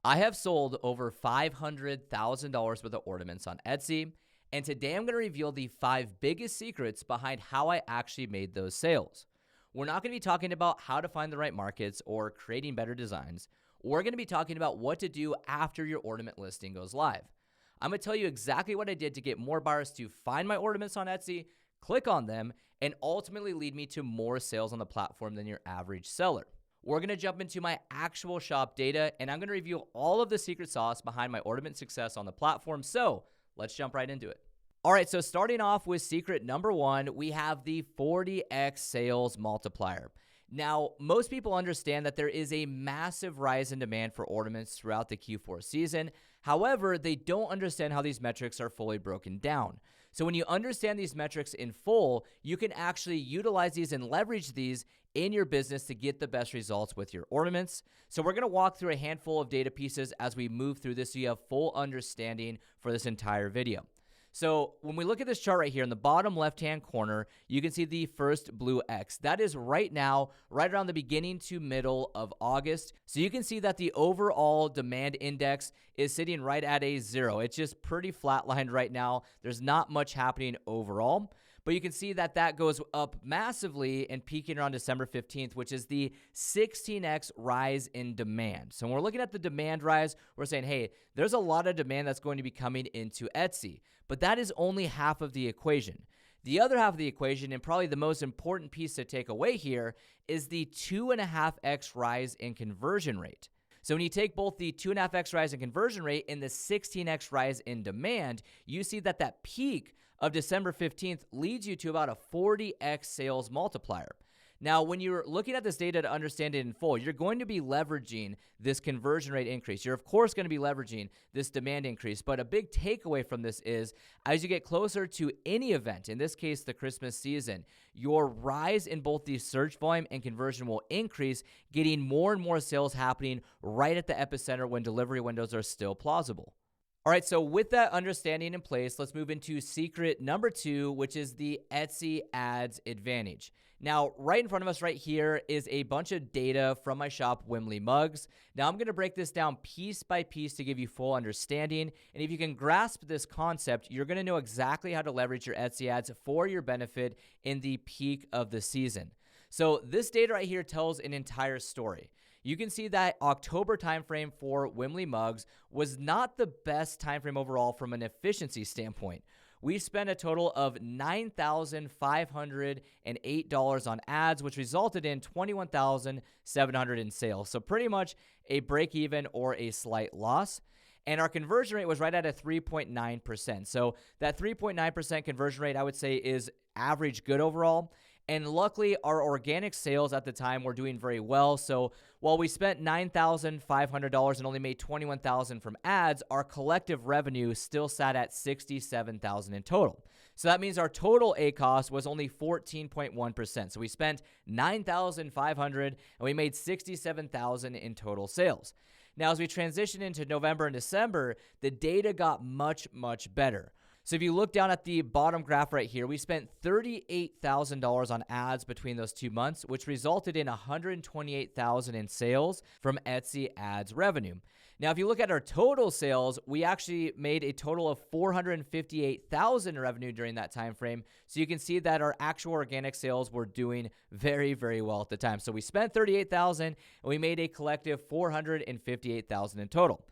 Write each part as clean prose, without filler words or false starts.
I have sold over $500,000 worth of ornaments on Etsy, and today I'm going to reveal the 5 biggest secrets behind how I actually made those sales. We're not going to be talking about how to find the right markets or creating better designs. We're going to be talking about what to do after your ornament listing goes live. I'm going to tell you exactly what I did to get more buyers to find my ornaments on Etsy, click on them, and ultimately lead me to more sales on the platform than your average seller. We're going to jump into my actual shop data, and I'm going to reveal all of the secret sauce behind my ornament success on the platform. So let's jump right into it. All right, so starting off with secret number 1, we have the 40x sales multiplier. Now, most people understand that there is a massive rise in demand for ornaments throughout the Q4 season. However, they don't understand how these metrics are fully broken down. So when you understand these metrics in full, you can actually utilize these and leverage these in your business to get the best results with your ornaments. So we're going to walk through a handful of data pieces as we move through this so you have full understanding for this entire video. So when we look at this chart right here in the bottom left-hand corner, you can see the first blue X. That is right now, right around the beginning to middle of August. So you can see that the overall demand index is sitting right at a 0. It's just pretty flatlined right now. There's not much happening overall. But you can see that that goes up massively and peaking around December 15th, which is the 16x rise in demand. So when we're looking at the demand rise, we're saying, hey, there's a lot of demand that's going to be coming into Etsy. But that is only half of the equation. The other half of the equation, and probably the most important piece to take away here, is the 2.5x rise in conversion rate. So when you take both the 2.5x rise in conversion rate and the 16x rise in demand, you see that that peak of December 15th leads you to about a 40x sales multiplier. Now, when you're looking at this data to understand it in full, you're going to be leveraging this conversion rate increase. You're, of course, going to be leveraging this demand increase. But a big takeaway from this is, as you get closer to any event, in this case, the Christmas season, your rise in both the search volume and conversion will increase, getting more and more sales happening right at the epicenter when delivery windows are still plausible. All right, so with that understanding in place, let's move into secret number 2, which is the Etsy Ads Advantage. Now, right in front of us right here is a bunch of data from my shop, Wimley Mugs. Now, I'm going to break this down piece by piece to give you full understanding. And if you can grasp this concept, you're going to know exactly how to leverage your Etsy ads for your benefit in the peak of the season. So this data right here tells an entire story. You can see that October timeframe for Wimley Mugs was not the best timeframe overall from an efficiency standpoint. We spent a total of $9,508 on ads, which resulted in $21,700 in sales. So pretty much a break even or a slight loss. And our conversion rate was right at a 3.9%. So that 3.9% conversion rate, I would say, is average good overall. And luckily, our organic sales at the time were doing very well. So while we spent $9,500 and only made $21,000 from ads, our collective revenue still sat at $67,000 in total. So that means our total ACoS was only 14.1%. So we spent $9,500 and we made $67,000 in total sales. Now, as we transition into November and December, the data got much, much better. So if you look down at the bottom graph right here, we spent $38,000 on ads between those 2 months, which resulted in $128,000 in sales from Etsy ads revenue. Now, if you look at our total sales, we actually made a total of $458,000 revenue during that time frame. So you can see that our actual organic sales were doing very, very well at the time. So we spent $38,000 and we made a collective $458,000 in total.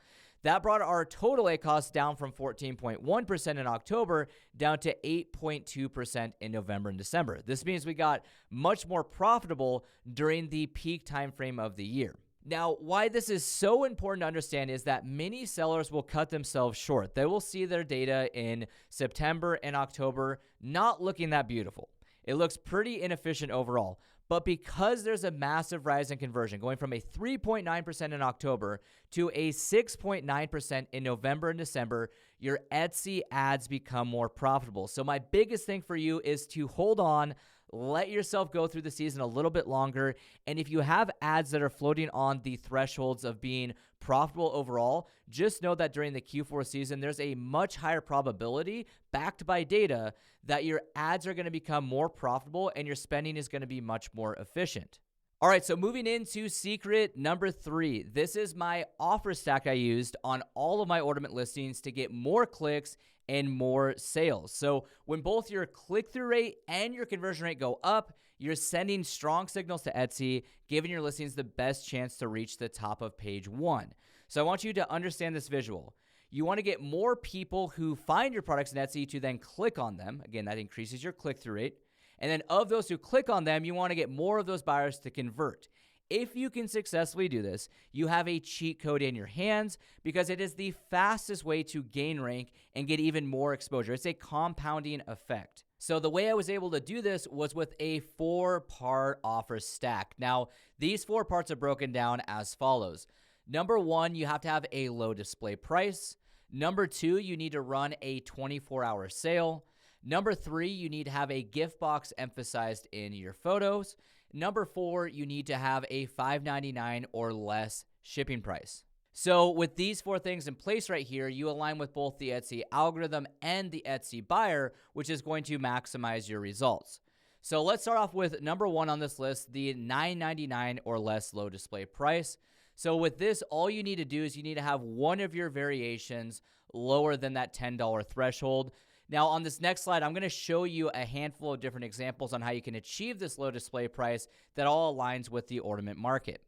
That brought our total ACoS down from 14.1% in October down to 8.2% in November and December. This means we got much more profitable during the peak time frame of the year. Now, why this is so important to understand is that many sellers will cut themselves short. They will see their data in September and October not looking that beautiful. It looks pretty inefficient overall. But because there's a massive rise in conversion, going from a 3.9% in October to a 6.9% in November and December, your Etsy ads become more profitable. So my biggest thing for you is to hold on, let yourself go through the season a little bit longer. And if you have ads that are floating on the thresholds of being profitable overall, just know that during the Q4 season, there's a much higher probability, backed by data, that your ads are going to become more profitable and your spending is going to be much more efficient. All right, so moving into secret number 3. This is my offer stack I used on all of my ornament listings to get more clicks and more sales. So when both your click-through rate and your conversion rate go up, you're sending strong signals to Etsy, giving your listings the best chance to reach the top of page 1. So I want you to understand this visual. You want to get more people who find your products in Etsy to then click on them. Again, that increases your click-through rate. And then of those who click on them, you want to get more of those buyers to convert. If you can successfully do this, you have a cheat code in your hands because it is the fastest way to gain rank and get even more exposure. It's a compounding effect. So the way I was able to do this was with a 4-part offer stack. Now, these 4 parts are broken down as follows. Number 1, you have to have a low display price. Number 2, you need to run a 24-hour sale. Number 3, you need to have a gift box emphasized in your photos. Number 4, you need to have a $5.99 or less shipping price. So with these 4 things in place right here, you align with both the Etsy algorithm and the Etsy buyer, which is going to maximize your results. So let's start off with number 1 on this list, the $9.99 or less low display price. So with this, all you need to do is you need to have one of your variations lower than that $10 threshold. Now, on this next slide, I'm going to show you a handful of different examples on how you can achieve this low display price that all aligns with the ornament market.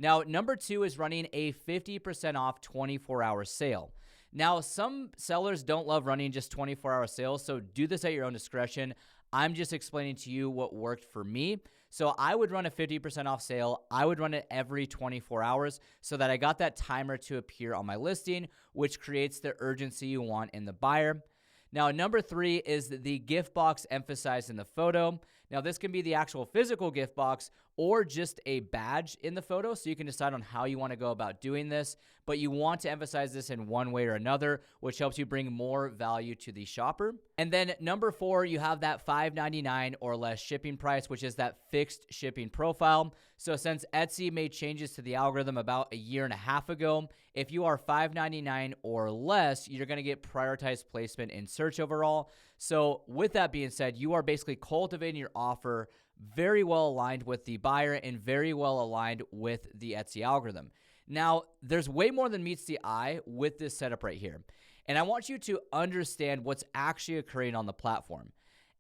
Now, number 2 is running a 50% off 24-hour sale. Now, some sellers don't love running just 24-hour sales, so do this at your own discretion. I'm just explaining to you what worked for me. So I would run a 50% off sale. I would run it every 24 hours so that I got that timer to appear on my listing, which creates the urgency you want in the buyer. Now, number 3 is the gift box emphasized in the photo. Now, this can be the actual physical gift box or just a badge in the photo, so you can decide on how you want to go about doing this, but you want to emphasize this in one way or another, which helps you bring more value to the shopper. And then number 4, you have that $5.99 or less shipping price, which is that fixed shipping profile. So since Etsy made changes to the algorithm about 1.5 years ago, if you are $5.99 or less, you're going to get prioritized placement in search overall. So with that being said, you are basically cultivating your offer very well aligned with the buyer and very well aligned with the Etsy algorithm. Now, there's way more than meets the eye with this setup right here. And I want you to understand what's actually occurring on the platform.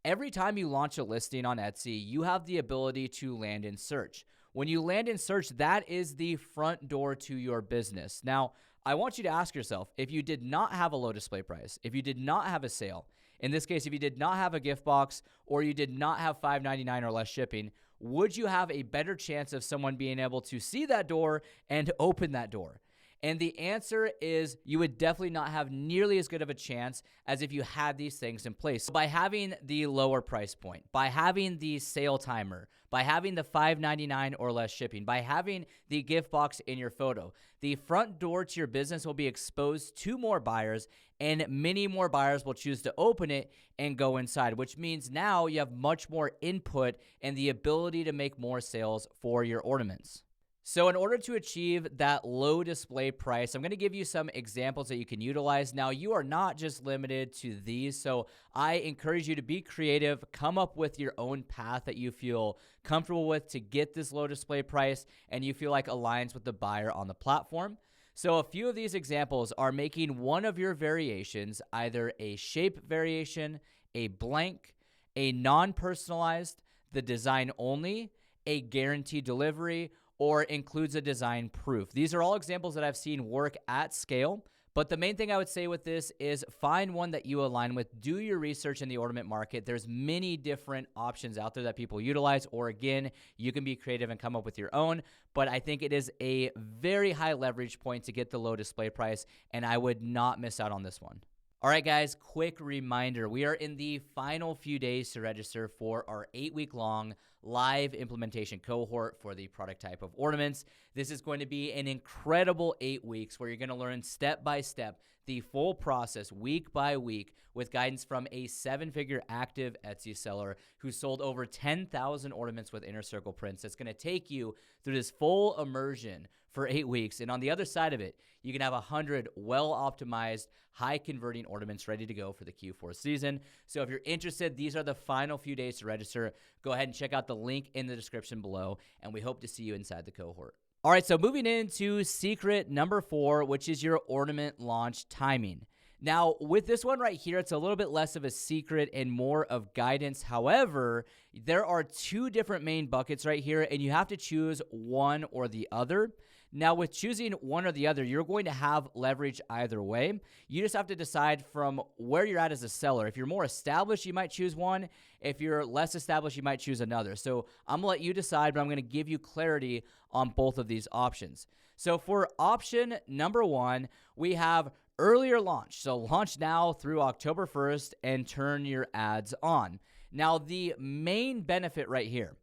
Every time you launch a listing on Etsy, you have the ability to land in search. When you land in search, that is the front door to your business. Now, I want you to ask yourself, if you did not have a low display price, if you did not have a sale, in this case, if you did not have a gift box or you did not have $5.99 or less shipping, would you have a better chance of someone being able to see that door and open that door? And the answer is you would definitely not have nearly as good of a chance as if you had these things in place. So by having the lower price point, by having the sale timer, by having the $5.99 or less shipping, by having the gift box in your photo, the front door to your business will be exposed to more buyers, and many more buyers will choose to open it and go inside, which means now you have much more input and the ability to make more sales for your ornaments. So in order to achieve that low display price, I'm going to give you some examples that you can utilize. Now, you are not just limited to these, so I encourage you to be creative, come up with your own path that you feel comfortable with to get this low display price and you feel like aligns with the buyer on the platform. So a few of these examples are making one of your variations either a shape variation, a blank, a non-personalized, the design only, a guaranteed delivery, or includes a design proof. These are all examples that I've seen work at scale, but the main thing I would say with this is find one that you align with. Do your research in the ornament market. There's many different options out there that people utilize, or again, you can be creative and come up with your own, but I think it is a very high leverage point to get the low display price, and I would not miss out on this one. All right, guys, quick reminder. We are in the final few days to register for our 8-week-long live implementation cohort for the product type of ornaments. This is going to be an incredible 8 weeks where you're going to learn step by step the full process week by week with guidance from a 7-figure active Etsy seller who sold over 10,000 ornaments with inner circle prints. That's going to take you through this full immersion for 8 weeks. And on the other side of it, you can have 100 well-optimized, high-converting ornaments ready to go for the Q4 season. So if you're interested, these are the final few days to register. Go ahead and check out the link in the description below, and we hope to see you inside the cohort. All right, so moving into secret number 4, which is your ornament launch timing. Now, with this one right here, it's a little bit less of a secret and more of guidance. However, there are 2 different main buckets right here, and you have to choose one or the other. Now, with choosing one or the other, you're going to have leverage either way. You just have to decide from where you're at as a seller. If you're more established, you might choose one. If you're less established, you might choose another. So I'm going to let you decide, but I'm going to give you clarity on both of these options. So for option number 1, we have earlier launch. So launch now through October 1st and turn your ads on. Now, the main benefit right here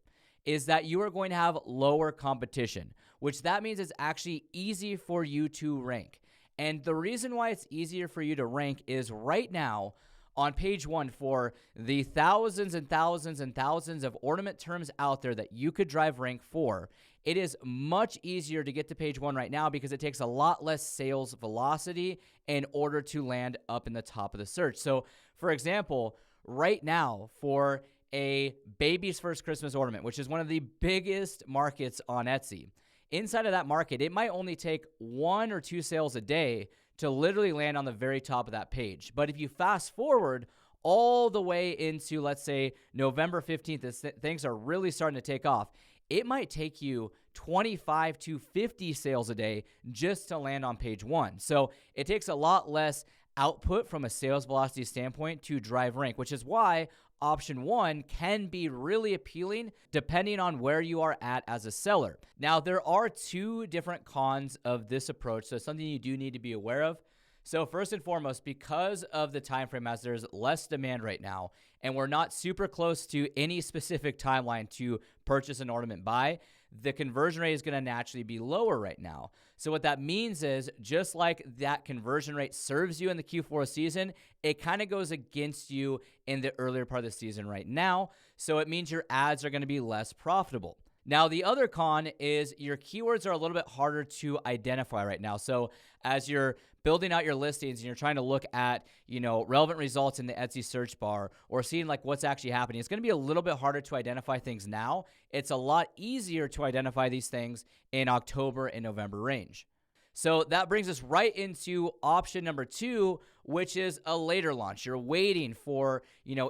is that you are going to have lower competition, which that means it's actually easy for you to rank. And the reason why it's easier for you to rank is right now on page 1 for the thousands and thousands and thousands of ornament terms out there that you could drive rank for, it is much easier to get to page 1 right now because it takes a lot less sales velocity in order to land up in the top of the search. So for example, right now for a baby's first Christmas ornament, which is one of the biggest markets on Etsy, inside of that market, it might only take 1 or 2 sales a day to literally land on the very top of that page. But if you fast forward all the way into, let's say, November 15th, as things are really starting to take off, it might take you 25 to 50 sales a day just to land on page 1. So it takes a lot less output from a sales velocity standpoint to drive rank, which is why option 1 can be really appealing depending on where you are at as a seller. Now, there are 2 different cons of this approach, so something you do need to be aware of. So first and foremost, because of the time frame, as there's less demand right now, and we're not super close to any specific timeline to purchase an ornament by, the conversion rate is going to naturally be lower right now. So what that means is, just like that conversion rate serves you in the Q4 season, it kind of goes against you in the earlier part of the season right now. So it means your ads are going to be less profitable. Now, the other con is your keywords are a little bit harder to identify right now. So as you're building out your listings and you're trying to look at, relevant results in the Etsy search bar or seeing like what's actually happening, it's going to be a little bit harder to identify things now. It's a lot easier to identify these things in October and November range. So that brings us right into option number 2, which is a later launch. You're waiting for,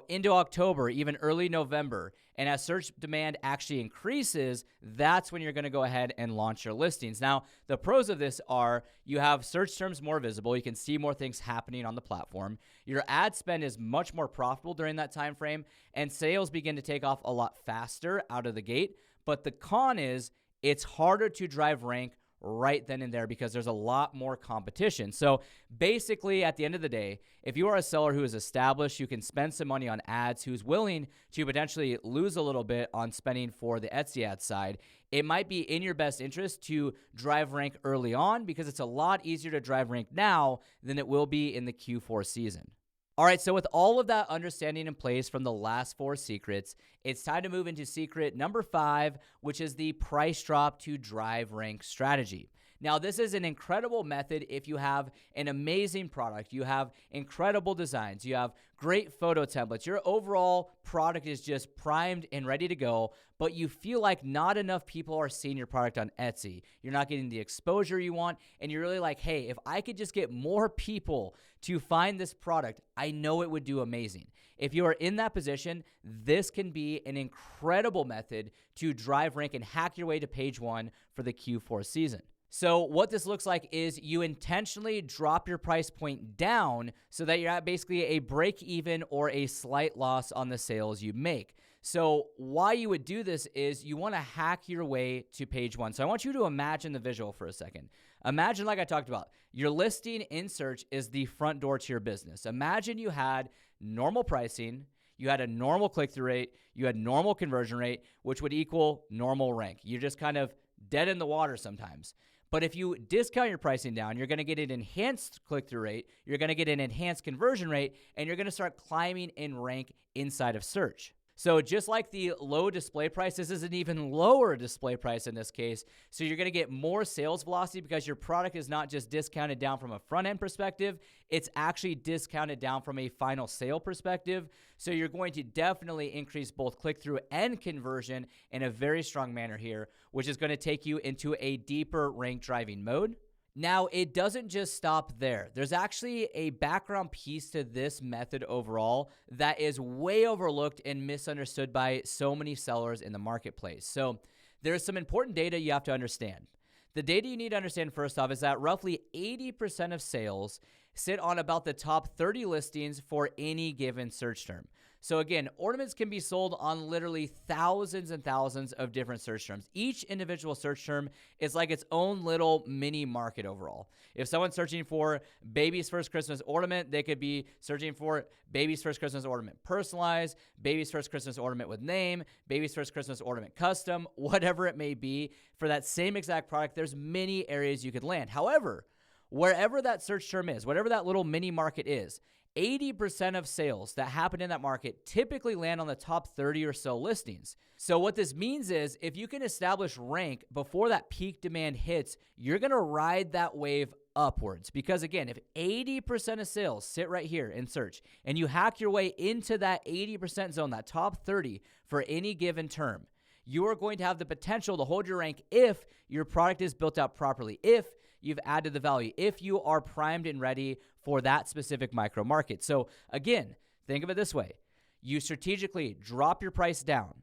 into October, even early November. And as search demand actually increases, that's when you're going to go ahead and launch your listings. Now, the pros of this are you have search terms more visible. You can see more things happening on the platform. Your ad spend is much more profitable during that time frame, and sales begin to take off a lot faster out of the gate. But the con is it's harder to drive rank right then and there because there's a lot more competition. So basically, at the end of the day, if you are a seller who is established, you can spend some money on ads, who's willing to potentially lose a little bit on spending for the Etsy ad side, it might be in your best interest to drive rank early on because it's a lot easier to drive rank now than it will be in the Q4 season. All right, so with all of that understanding in place from the last 4 secrets, it's time to move into secret number 5, which is the price drop to drive rank strategy. Now, this is an incredible method if you have an amazing product, you have incredible designs, you have great photo templates, your overall product is just primed and ready to go, but you feel like not enough people are seeing your product on Etsy. You're not getting the exposure you want, and you're really like, hey, if I could just get more people to find this product, I know it would do amazing. If you are in that position, this can be an incredible method to drive rank and hack your way to page 1 for the Q4 season. So what this looks like is you intentionally drop your price point down so that you're at basically a break even or a slight loss on the sales you make. So why you would do this is you want to hack your way to page 1. So I want you to imagine the visual for a second. Imagine, like I talked about, your listing in search is the front door to your business. Imagine you had normal pricing, you had a normal click-through rate, you had normal conversion rate, which would equal normal rank. You're just kind of dead in the water sometimes. But if you discount your pricing down, you're going to get an enhanced click-through rate, you're going to get an enhanced conversion rate, and you're going to start climbing in rank inside of search. So just like the low display price, this is an even lower display price in this case. So you're going to get more sales velocity because your product is not just discounted down from a front end perspective, it's actually discounted down from a final sale perspective. So you're going to definitely increase both click-through and conversion in a very strong manner here, which is going to take you into a deeper rank driving mode. Now, it doesn't just stop there. There's actually a background piece to this method overall that is way overlooked and misunderstood by so many sellers in the marketplace. So there's some important data you have to understand. The data you need to understand first off is that roughly 80% of sales sit on about the top 30 listings for any given search term. So again, ornaments can be sold on literally thousands and thousands of different search terms. Each individual search term is like its own little mini market overall. If someone's searching for baby's first Christmas ornament, they could be searching for baby's first Christmas ornament personalized, baby's first Christmas ornament with name, baby's first Christmas ornament custom, whatever it may be. For that same exact product, there's many areas you could land. However, wherever that search term is, whatever that little mini market is, 80% of sales that happen in that market typically land on the top 30 or so listings. So what this means is if you can establish rank before that peak demand hits, you're going to ride that wave upwards. Because again, if 80% of sales sit right here in search and you hack your way into that 80% zone, that top 30 for any given term, you are going to have the potential to hold your rank if your product is built out properly, if you've added the value, if you are primed and ready for that specific micro market. So again, think of it this way. You strategically drop your price down.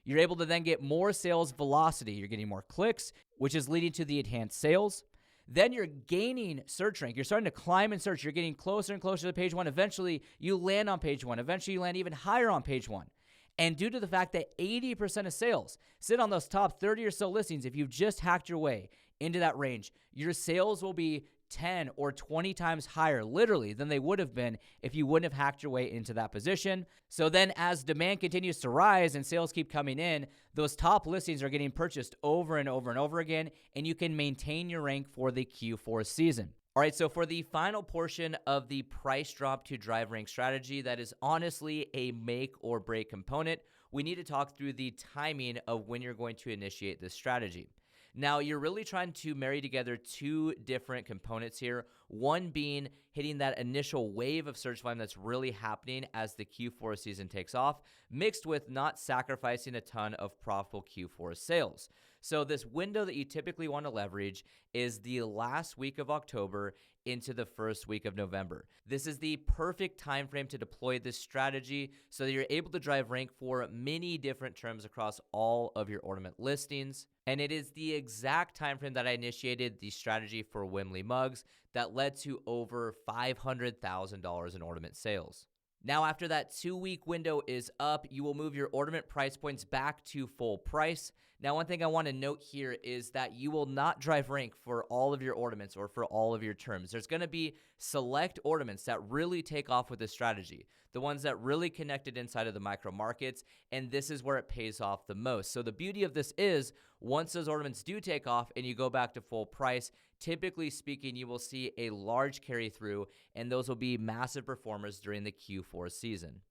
You're able to then get more sales velocity. You're getting more clicks, which is leading to the enhanced sales. Then you're gaining search rank. You're starting to climb in search. You're getting closer and closer to page one. Eventually, you land on page one. Eventually, you land even higher on page one. And due to the fact that 80% of sales sit on those top 30 or so listings, if you've just hacked your way into that range, your sales will be 10 or 20 times higher, literally, than they would have been if you wouldn't have hacked your way into that position. So then as demand continues to rise and sales keep coming in, those top listings are getting purchased over and over and over again, and you can maintain your rank for the Q4 season. All right, so for the final portion of the price drop to drive rank strategy, that is honestly a make or break component, we need to talk through the timing of when you're going to initiate this strategy. Now, you're really trying to marry together two different components here, one being hitting that initial wave of search volume that's really happening as the Q4 season takes off, mixed with not sacrificing a ton of profitable Q4 sales. So this window that you typically want to leverage is the last week of October into the first week of November. This is the perfect time frame to deploy this strategy so that you're able to drive rank for many different terms across all of your ornament listings. And it is the exact time frame that I initiated the strategy for Wimley mugs that led to over $500,000 in ornament sales. Now, after that 2-week window is up, you will move your ornament price points back to full price. Now, one thing I want to note here is that you will not drive rank for all of your ornaments or for all of your terms. There's going to be select ornaments that really take off with this strategy, the ones that really connected inside of the micro markets, and this is where it pays off the most. So the beauty of this is once those ornaments do take off and you go back to full price, typically speaking, you will see a large carry through, and those will be massive performers during the Q4 season.